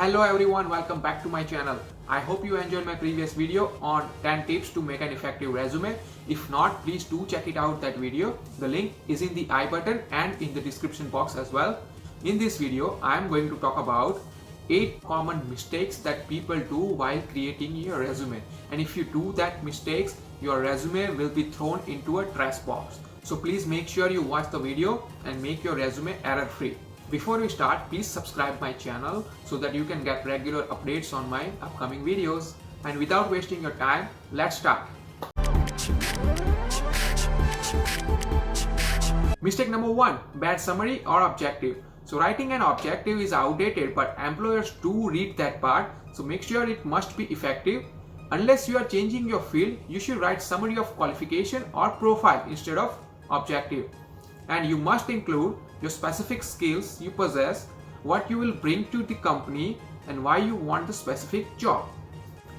Hello everyone, welcome back to my channel. I hope you enjoyed my previous video on 10 tips to make an effective resume. If not, please do check it out that video. The link is in the I button and in the description box as well. In this video, I am going to talk about 8 common mistakes that people do while creating your resume. And if you do that mistakes, your resume will be thrown into a trash box. So please make sure you watch the video and make your resume error free. Before we start, please subscribe my channel so that you can get regular updates on my upcoming videos. And without wasting your time, let's start. Mistake number 1, bad summary or objective. So writing an objective is outdated, but employers do read that part, so make sure it must be effective. Unless you are changing your field, you should write summary of qualification or profile instead of objective. And you must include your specific skills you possess, what you will bring to the company, and why you want the specific job.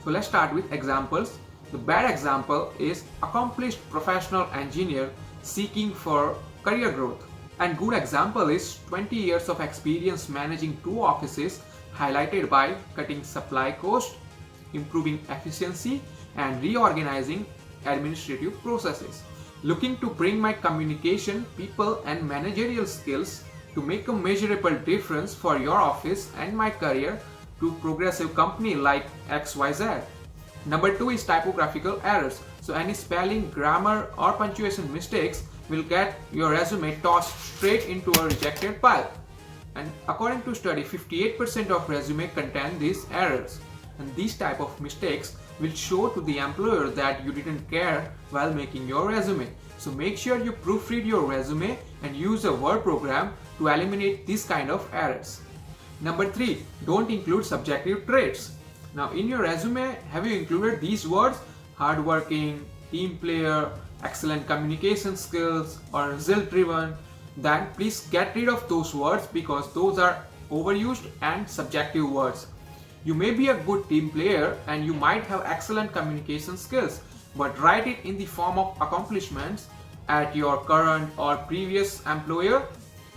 So let's start with examples. The bad example is accomplished professional engineer seeking for career growth. And good example is 20 years of experience managing 2 offices, highlighted by cutting supply cost, improving efficiency, and reorganizing administrative processes. Looking to bring my communication, people, and managerial skills to make a measurable difference for your office and my career to progressive company like XYZ. Number 2 is typographical errors. So any spelling, grammar, or punctuation mistakes will get your resume tossed straight into a rejected pile. And according to study, 58% of resume contain these errors. And these type of mistakes will show to the employer that you didn't care while making your resume. So make sure you proofread your resume and use a Word program to eliminate these kind of errors. Number 3, don't include subjective traits. Now in your resume, have you included these words? Hardworking, team player, excellent communication skills, or result driven? Then please get rid of those words because those are overused and subjective words. You may be a good team player and you might have excellent communication skills, but write it in the form of accomplishments at your current or previous employer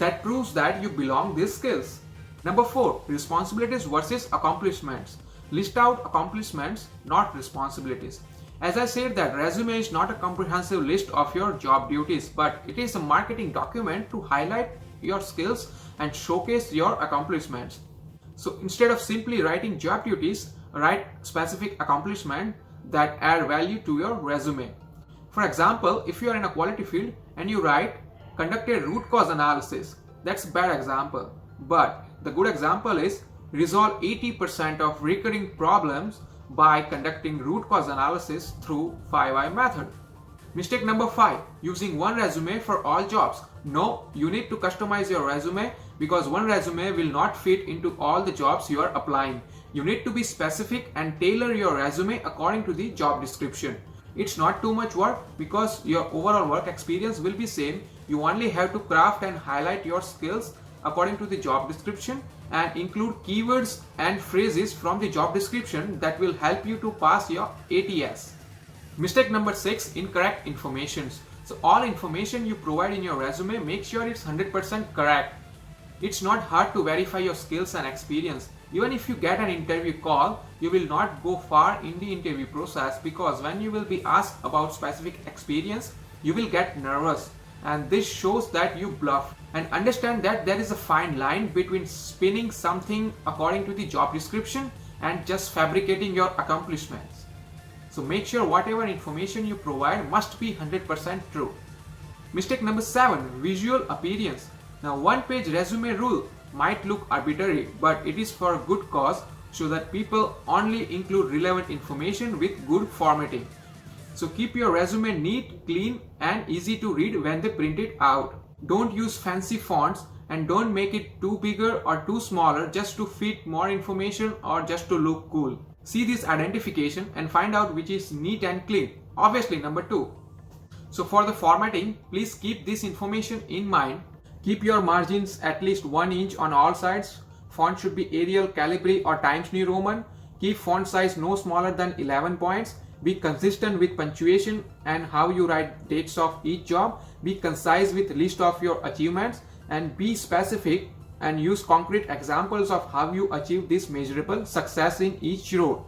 that proves that you belong these skills. Number 4, responsibilities versus accomplishments. List out accomplishments, not responsibilities. As I said, that resume is not a comprehensive list of your job duties, but it is a marketing document to highlight your skills and showcase your accomplishments. So instead of simply writing job duties, write specific accomplishment that add value to your resume. For example, if you are in a quality field and you write conducted root cause analysis, that's a bad example. But the good example is resolve 80% of recurring problems by conducting root cause analysis through 5I method. Mistake number 5, using one resume for all jobs. No, you need to customize your resume because one resume will not fit into all the jobs you are applying. You need to be specific and tailor your resume according to the job description. It's not too much work because your overall work experience will be same. You only have to craft and highlight your skills according to the job description and include keywords and phrases from the job description that will help you to pass your ATS. Mistake number 6, incorrect information. So all information you provide in your resume, make sure it's 100% correct. It's not hard to verify your skills and experience. Even if you get an interview call, you will not go far in the interview process because when you will be asked about specific experience, you will get nervous. And this shows that you bluff. And understand that there is a fine line between spinning something according to the job description and just fabricating your accomplishments. So make sure whatever information you provide must be 100% true. Mistake number 7, visual appearance. Now one-page resume rule might look arbitrary, but it is for a good cause so that people only include relevant information with good formatting. So keep your resume neat, clean, and easy to read when they print it out. Don't use fancy fonts and don't make it too bigger or too smaller just to fit more information or just to look cool. See this identification and find out which is neat and clean. Obviously number 2. So for the formatting, please keep this information in mind. Keep your margins at least 1 inch on all sides. Font should be Arial, Calibri, or Times New Roman. Keep font size no smaller than 11 points. Be consistent with punctuation and how you write dates of each job. Be concise with list of your achievements and be specific and use concrete examples of how you achieve this measurable success in each role.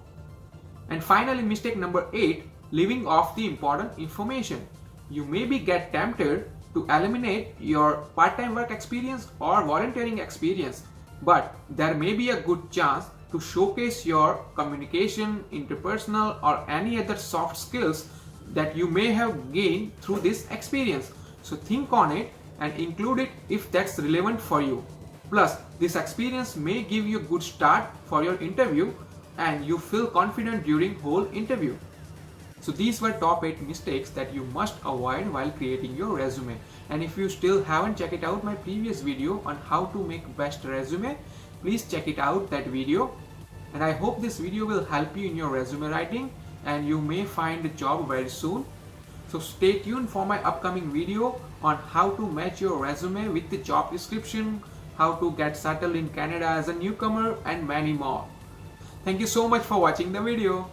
And finally, mistake number 8, leaving off the important information. You maybe get tempted to eliminate your part-time work experience or volunteering experience, but there may be a good chance to showcase your communication, interpersonal, or any other soft skills that you may have gained through this experience. So think on it and include it if that's relevant for you. Plus, this experience may give you a good start for your interview and you feel confident during whole interview. So these were top 8 mistakes that you must avoid while creating your resume. And if you still haven't checked out my previous video on how to make best resume, please check it out, that video. And I hope this video will help you in your resume writing and you may find a job very soon. So stay tuned for my upcoming video on how to match your resume with the job description, how to get settled in Canada as a newcomer, and many more. Thank you so much for watching the video.